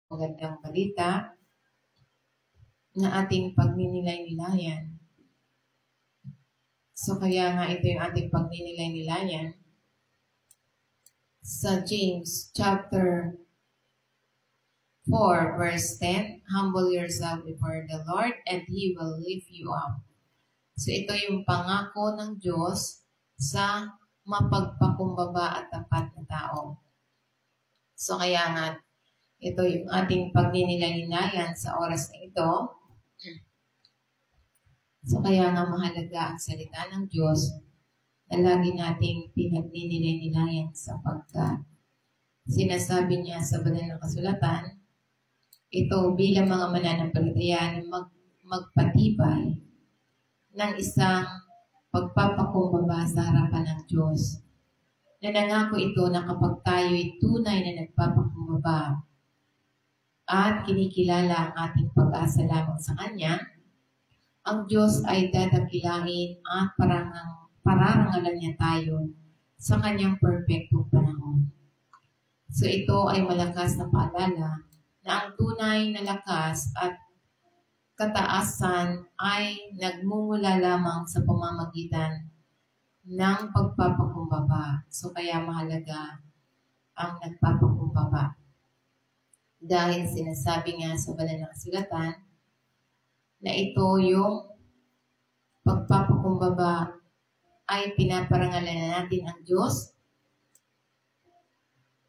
Magandang balita na ating pagninilay-nilayan. So kaya nga ito yung ating pagninilay-nilayan sa James chapter 4 verse 10, humble yourself before the Lord and He will lift you up. So ito yung pangako ng Diyos sa mapagpakumbaba at tapat na tao. So kaya nga ito yung ating pagninilay-nilayan sa oras na ito. So kaya nga mahalaga ang salita ng Diyos na lagi nating pinagninilay-nilayan sapagkat sinasabi niya sa banal na kasulatan, ito bilang mga mananampalataya na magpatibay ng isang pagpapakumbaba sa harapan ng Diyos. Na nangako ito na kapag tayo'y tunay na nagpapakumbaba at kinikilala ang ating pag-asa lamang sa Kanya, ang Diyos ay dadakilain at pararangalan niya tayo sa Kanyang perfectong panahon. So ito ay malakas na paalala na ang tunay na lakas at kataasan ay nagmumula lamang sa pamamagitan ng pagpapakumbaba. So kaya mahalaga ang nagpapakumbaba. Dahil sinasabi nga sa banal na kasulatan na ito yung pagpapakumbaba ay pinaparangalan natin ang Diyos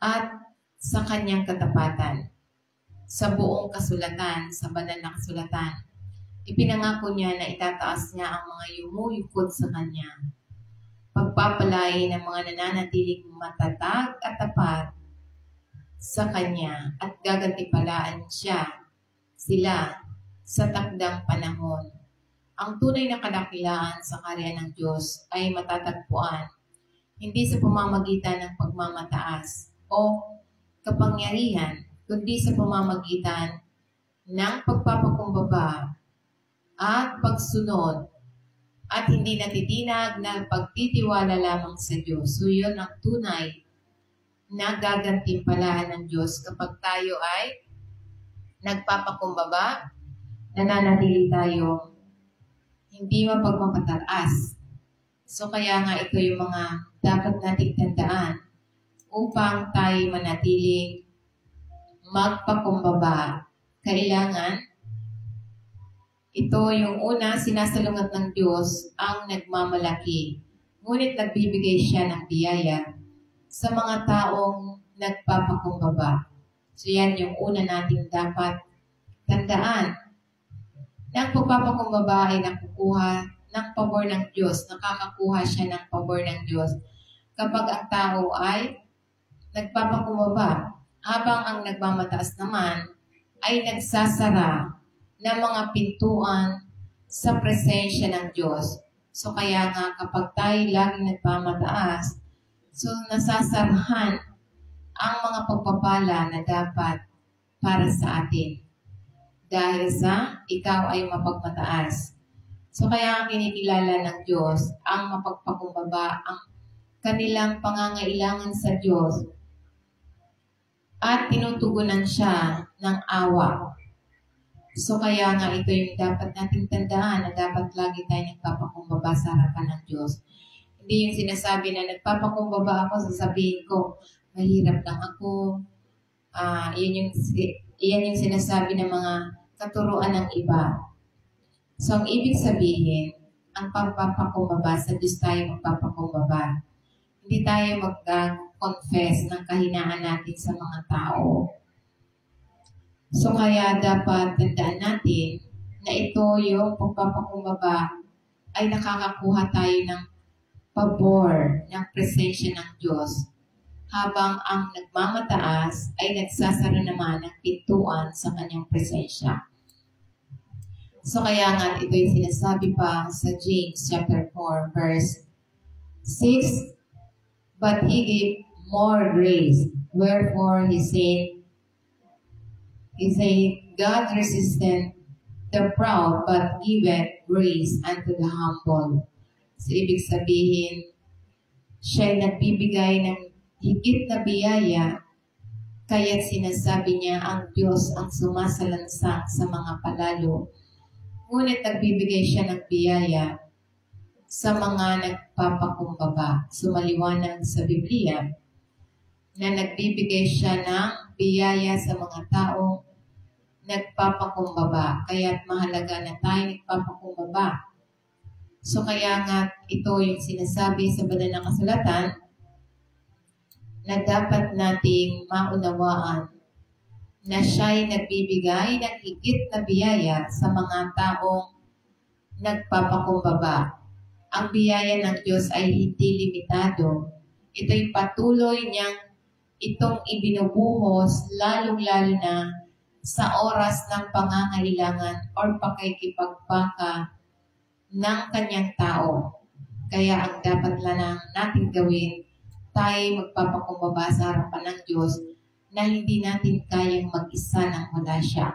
at sa Kanyang katapatan. Sa buong kasulatan, sa banal na kasulatan, ipinangako niya na itataas niya ang mga yumuyukod sa Kanya. Pagpapalain ng mga nananatiling matatag at tapat sa Kanya at gagantipalaan sila sa takdang panahon. Ang tunay na kadakilaan sa karya ng Diyos ay matatagpuan hindi sa pamamagitan ng pagmamataas o kapangyarihan, kundi sa pamamagitan ng pagpapakumbaba at pagsunod at hindi natitinag na pagtitiwala lamang sa Diyos. So yun ang tunay na gagantimpalaan ng Diyos kapag tayo ay nagpapakumbaba, nananatili tayo hindi mapagmamataas. So kaya nga ito yung mga dapat nating tandaan upang tayo manatiling magpakumbaba. Kailangan ito yung una, sinasalungat ng Diyos ang nagmamalaki. Ngunit nagbibigay siya ng biyaya sa mga taong nagpapakumbaba. So yan yung una nating dapat tandaan. Na ang pagpapakumbaba ay nakukuha ng pabor ng Diyos. Nakakakuha siya ng pabor ng Diyos kapag ang tao ay nagpapakumbaba. Habang ang nagmamataas naman ay nagsasara ng mga pintuan sa presensya ng Diyos. So kaya nga kapag tayo laging nagmamataas, so nasasarahan ang mga pagpapala na dapat para sa atin. Dahil sa ikaw ay mapagmataas. So kaya ang kinikilala ng Diyos, ang mapagpakumbaba, ang kanilang pangangailangan sa Diyos at tinutugunan siya ng awa. So kaya nga ito yung dapat nating tandaan na dapat lagi tayo nagpapakumbaba sa harapan ng Diyos. Hindi yung sinasabi na nagpapakumbaba ako, sasabihin ko, mahirap lang ako. Yan yung sinasabi ng mga katuruan ng iba. So ang ibig sabihin, ang pagpapakumbaba, sa Diyos tayo magpapakumbaba. Hindi tayo mag-confess ng kahinaan natin sa mga tao. So kaya dapat tandaan natin na ito yung pagpapakumbaba ay nakakakuha tayo ng pabor ng presensya ng Diyos. Habang ang nagmamataas ay nagsasara naman ng pintuan sa Kanyang presensya. So kaya nga ito yung sinasabi pa sa James chapter 4 verse 6, but He gave more grace, wherefore He said, God resisteth the proud, but giveth grace unto the humble. So ibig sabihin, siya'y nagbibigay ng higit na biyaya Kaya't sinasabi niya ang Diyos ang sumasalansang sa mga palalo. Ngunit nagbibigay siya ng biyaya sa mga nagpapakumbaba. Sumaliwanag sa Biblia na nagbibigay siya ng biyaya sa mga taong nagpapakumbaba. Kaya't mahalaga na tayo nagpapakumbaba. So kaya nga ito yung sinasabi sa banal na kasulatan na dapat nating maunawaan na siya'y nagbibigay ng higit na biyaya sa mga taong nagpapakumbaba. Ang biyaya ng Diyos ay hindi limitado. Ito'y patuloy niyang itong ibinubuhos lalong-lalo na sa oras ng pangangailangan or pakikipagbaka ng kanyang tao. Kaya ang dapat lang natin gawin, tayo magpapakumbaba sa harapan ng Diyos na hindi natin kayang mag-isa nang wala siya.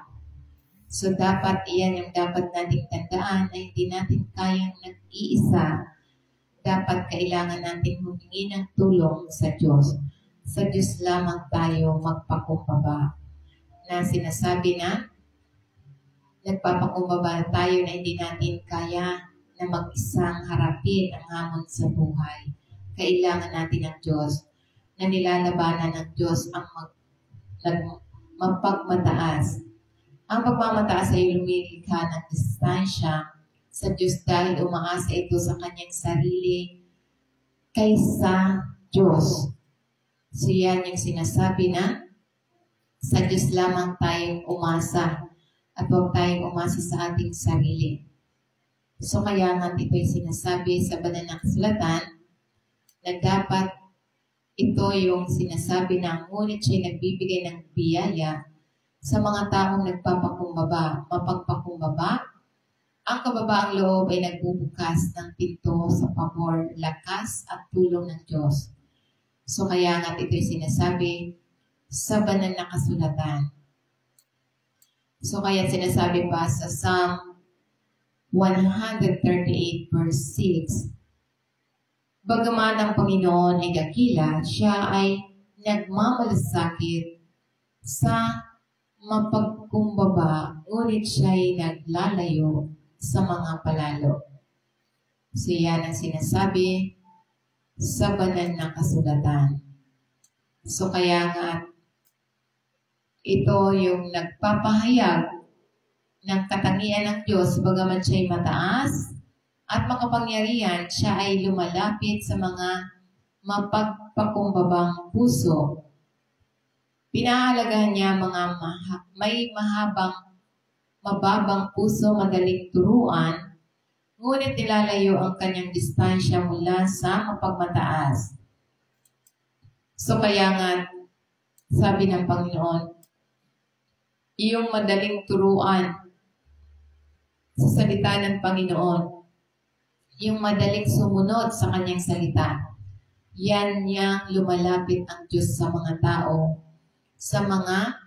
So dapat iyan yung dapat nating tandaan na hindi natin kayang nag-iisa. Dapat kailangan natin humingi ng tulong sa Diyos. Sa Diyos lamang tayo magpakumbaba. Na sinasabi na nagpapakumbaba tayo na hindi natin kaya na mag-isang harapin ang hamon sa buhay. Kailangan natin ang Diyos na nilalabanan ng Diyos ang mapagmataas. Ang pagmamataas ay lumilikha ng distansya sa Diyos dahil umaasa ito sa kanyang sarili kaysa Diyos. So yan yung sinasabi na sa Diyos lamang tayong umasa at huwag tayong umasa sa ating sarili. So kaya nga ito'y sinasabi sa banal na kasulatan na dapat ito yung sinasabi na ngunit siya'y nagbibigay ng biyaya sa mga taong nagpapakumbaba, mapagpakumbaba. Ang kababaang loob ay nagbubukas ng pinto sa pabor, lakas at tulong ng Diyos. So kaya nga ito'y sinasabi sa banal na kasulatan. So kaya sinasabi pa sa Psalm 138 verse 6, bagaman ang Panginoon ay dakila, siya ay nagmamalasakit sa mapagkumbaba, ngunit siya ay naglalayo sa mga palalo. So yan ang sinasabi sa banal na kasulatan. So kaya nga, ito yung nagpapahayag ng katangian ng Diyos, bagaman siya ay mataas at makapangyarihan, siya ay lumalapit sa mga mapagpakumbabang puso. Pinahalagahan niya mga may mababang puso, madaling turuan, ngunit nilalayo ang kanyang distansya mula sa mapagmataas. So kaya nga, sabi ng Panginoon, yung madaling turuan sa salita ng Panginoon, yung madaling sumunod sa kanyang salita, yan yang lumalapit ang Diyos sa mga tao, sa mga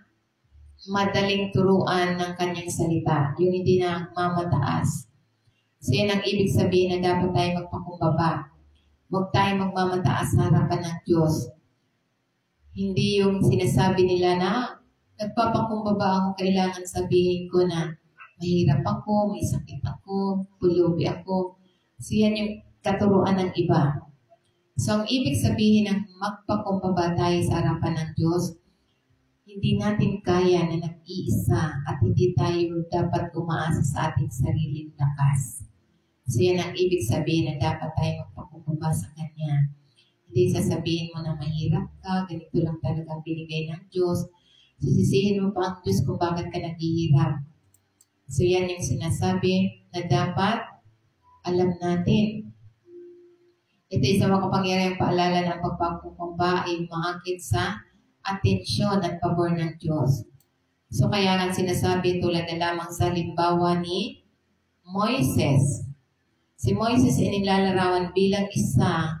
madaling turuan ng kanyang salita, yung hindi na mamataas. So yan ang ibig sabihin na dapat tayo magpakumbaba. Huwag tayo magmamataas sa harapan ng Diyos. Hindi yung sinasabi nila na nagpapakumbaba ako, kailangan sabihin ko na mahirap ako, may sakit ako, pulubi ako. So yan yung katuruan ng iba. So ang ibig sabihin ng magpakumbaba tayo sa harapan ng Diyos, hindi natin kaya na nag-iisa at hindi tayo dapat umaasa sa ating sariling lakas. So yan ang ibig sabihin na dapat tayo magpakumbaba sa Kanya. Hindi sasabihin mo na mahirap ka, ganito lang talaga binigay ng Diyos. Sisisihin mo pa ang Diyos kung bakit ka naghihirap. So yan yung sinasabi na dapat alam natin. Ito isang makapangyarihang paalala ng pagpapakumbaba ay umaakit sa atensyon at pabor ng Diyos. So kaya nga sinasabi tulad na lamang sa halimbawa ni Moises. Si Moises ay nilalarawan bilang isa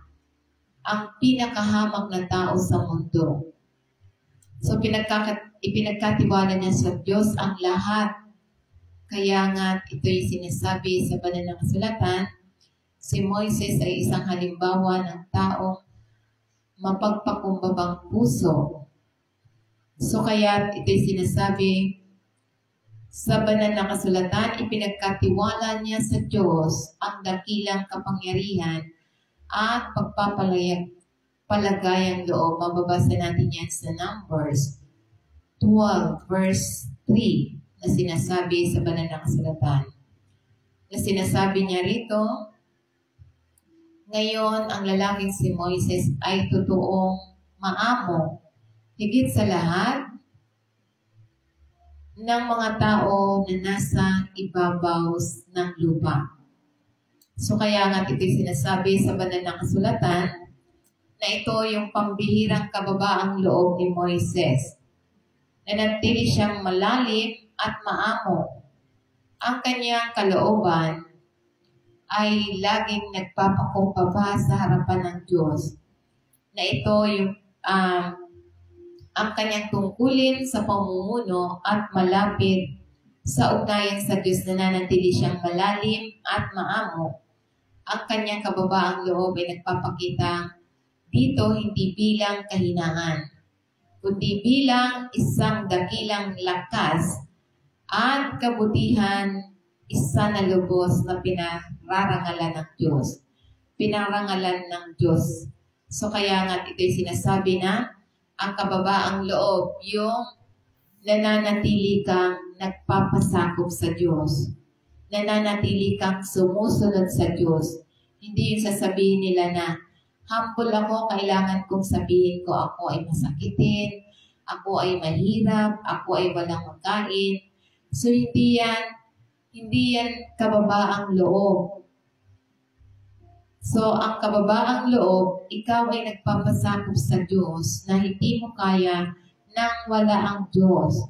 ang pinakahamak na tao sa mundo. So ipinagkatiwala niya sa Diyos ang lahat. Kaya nga ito'y sinasabi sa banal na kasulatan, si Moises ay isang halimbawa ng taong mapagpakumbabang puso. So kaya ito'y sinasabi, sa banal na kasulatan, ipinagkatiwala niya sa Diyos ang dakilang kapangyarihan at pagpapalagayang loob. Mababasa natin yan sa Numbers 12 verse 3 na sinasabi sa banal na kasulatan. Na sinasabi niya rito, ngayon ang lalaking si Moises ay totoong maamo, higit sa lahat ng mga tao na nasa ibabaw ng lupa. So kaya nga ito'y sinasabi sa banal na kasulatan na ito yung pambihirang kababaang loob ni Moises. Nanatili siyang malalim at maamo. Ang kanyang kalooban ay laging nagpapakumbaba sa harapan ng Diyos. Na ito yung ang kanyang tungkulin sa pamumuno at malapit sa ugnayan sa Diyos, na nanatili siyang malalim at maamo. Ang kanyang kababaang loob ay nagpapakita dito hindi bilang kahinaan, kundi bilang isang dakilang lakas at kabutihan, isa na lubos na pinararangalan ng Diyos. Pinarangalan ng Diyos. So kaya nga ito'y sinasabi na ang kababaang loob, yung nananatili kang nagpapasakop sa Diyos. Nananatili kang sumusunod sa Diyos. Hindi yung sasabihin nila na, humble ako, kailangan kong sabihin ko ako ay masakitin, ako ay mahirap, ako ay walang magkain. So hindi yan kababaang loob. So, ang kababaang loob, ikaw ay nagpapasakop sa Diyos na hindi mo kaya nang wala ang Diyos.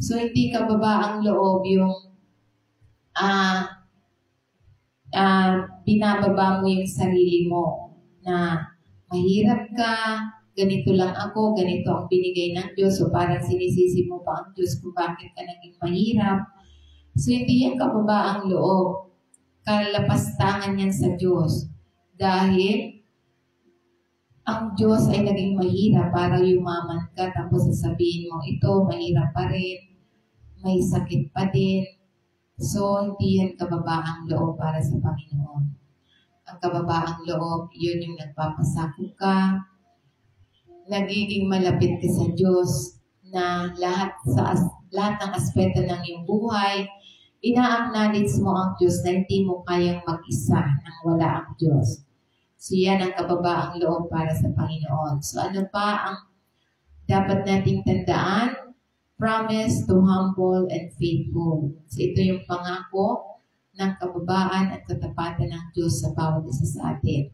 So, hindi kababaang loob yung binababa mo yung sarili mo na mahirap ka, ganito lang ako, ganito ang binigay ng Diyos. So, parang sinisisi mo pa ang Diyos kung bakit ka naging mahirap. So, hindi yan kababaang loob. Kalapastangan yan sa Diyos. Dahil ang Diyos ay naging mahirap para yumaman ka, tapos sasabihin mo, ito, mahirap pa rin, may sakit pa din. So, hindi yan kababaang loob para sa Panginoon. Ang kababaang loob, yun yung nagpapasakop ka, nagiging malapit ka sa Diyos, na lahat ng aspeto ng iyong buhay, ina-acknowledge mo ang Diyos na hindi mo kayang mag-isa nang wala ang Diyos. So yan ang kababaang loob para sa Panginoon. So ano pa ang dapat nating tandaan? Promise to humble and faithful. So ito yung pangako ng kababaan at katapatan ng Diyos sa bawat isa sa atin.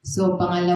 So pangalawa,